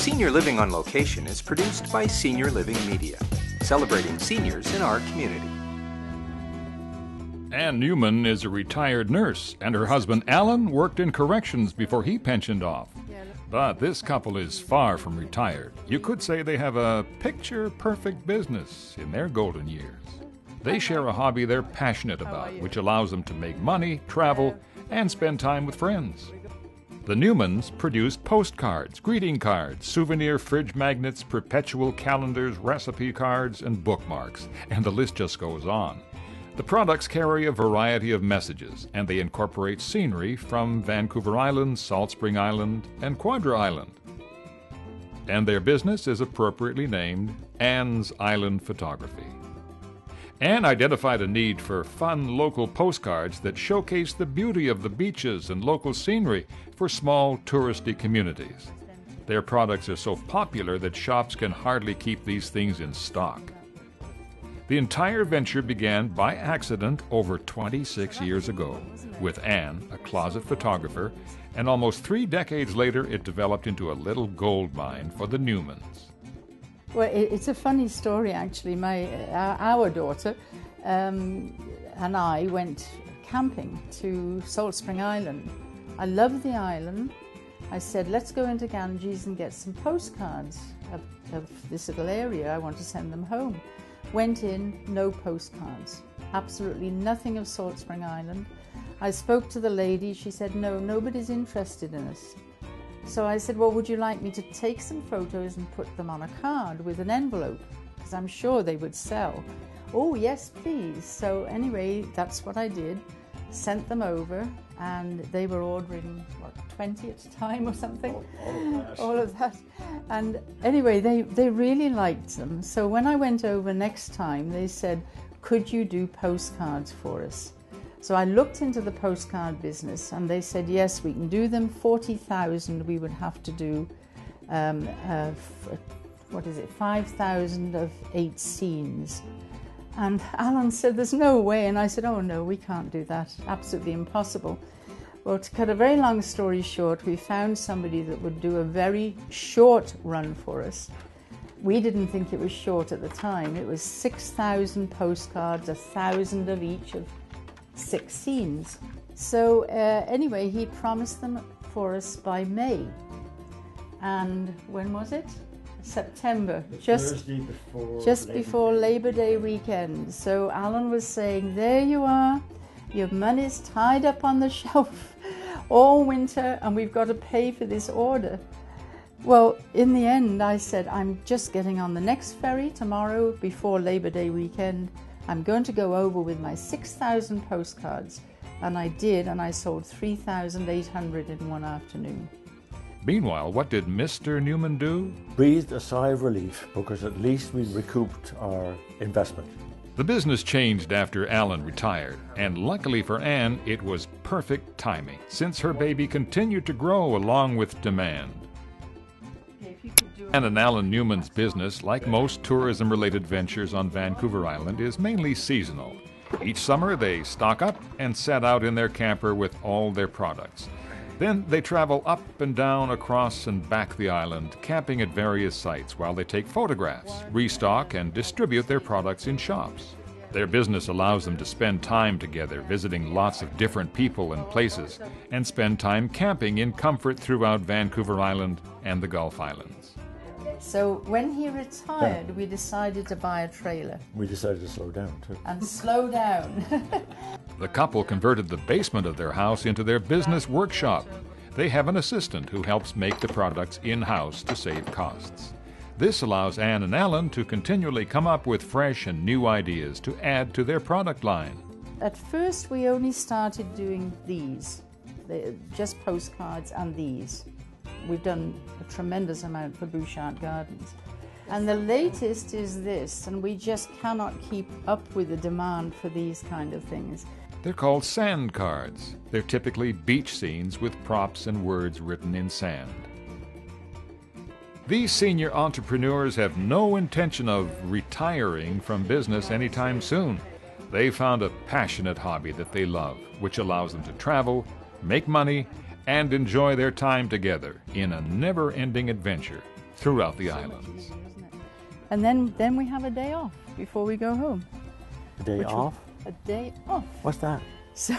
Senior Living on Location is produced by Senior Living Media, celebrating seniors in our community. Ann Newman is a retired nurse, and her husband Alan worked in corrections before he pensioned off. But this couple is far from retired. You could say they have a picture-perfect business in their golden years. They share a hobby they're passionate about, which allows them to make money, travel, and spend time with friends. The Newmans produce postcards, greeting cards, souvenir fridge magnets, perpetual calendars, recipe cards, and bookmarks, and the list just goes on. The products carry a variety of messages, and they incorporate scenery from Vancouver Island, Salt Spring Island, and Quadra Island. And their business is appropriately named Ann's Island Photography. Ann identified a need for fun local postcards that showcase the beauty of the beaches and local scenery for small touristy communities. Their products are so popular that shops can hardly keep these things in stock. The entire venture began by accident over 26 years ago, with Ann, a closet photographer, and almost 3 decades later it developed into a little gold mine for the Newmans. Well, it's a funny story actually. Our daughter and I went camping to Salt Spring Island. I love the island. I said, let's go into Ganges and get some postcards of this little area. I want to send them home. Went in, no postcards, absolutely nothing of Salt Spring Island. I spoke to the lady, she said, no, nobody's interested in us. So I said, well, would you like me to take some photos and put them on a card with an envelope? Because I'm sure they would sell. Oh, yes, please. So anyway, that's what I did. Sent them over, and they were ordering, 20 at a time or something? All of that. And anyway, they really liked them. So when I went over next time, they said, could you do postcards for us? So I looked into the postcard business, and they said, yes, we can do them. 40,000 we would have to do, 5,000 of 8 scenes. And Alan said, there's no way. And I said, oh no, we can't do that. Absolutely impossible. Well, to cut a very long story short, we found somebody that would do a very short run for us. We didn't think it was short at the time. It was 6,000 postcards, 1,000 of each of 6 scenes. So anyway, he promised them for us by May. And when was it? September, just before Labor Day weekend. So Alan was saying, there you are, your money's tied up on the shelf all winter and we've got to pay for this order. Well, in the end, I said, I'm just getting on the next ferry tomorrow before Labor Day weekend. I'm going to go over with my 6,000 postcards. And I did, and I sold 3,800 in one afternoon. Meanwhile, what did Mr. Newman do? Breathed a sigh of relief because at least we recouped our investment. The business changed after Alan retired, and luckily for Ann, it was perfect timing, since her baby continued to grow along with demand. Ann and Alan Newman's business, like most tourism-related ventures on Vancouver Island, is mainly seasonal. Each summer, they stock up and set out in their camper with all their products. Then they travel up and down, across and back the island, camping at various sites while they take photographs, restock, and distribute their products in shops. Their business allows them to spend time together, visiting lots of different people and places, and spend time camping in comfort throughout Vancouver Island and the Gulf Islands. So when he retired, we decided to buy a trailer. We decided to slow down too. And slow down. The couple converted the basement of their house into their business workshop. They have an assistant who helps make the products in-house to save costs. This allows Ann and Alan to continually come up with fresh and new ideas to add to their product line. At first, we only started doing these, just postcards and these. We've done a tremendous amount for Bouchard Gardens. And the latest is this, and we just cannot keep up with the demand for these kind of things. They're called sand cards. They're typically beach scenes with props and words written in sand. These senior entrepreneurs have no intention of retiring from business anytime soon. They found a passionate hobby that they love, which allows them to travel, make money, and enjoy their time together in a never-ending adventure throughout the islands. And then we have a day off before we go home. A day off? A day off. What's that? So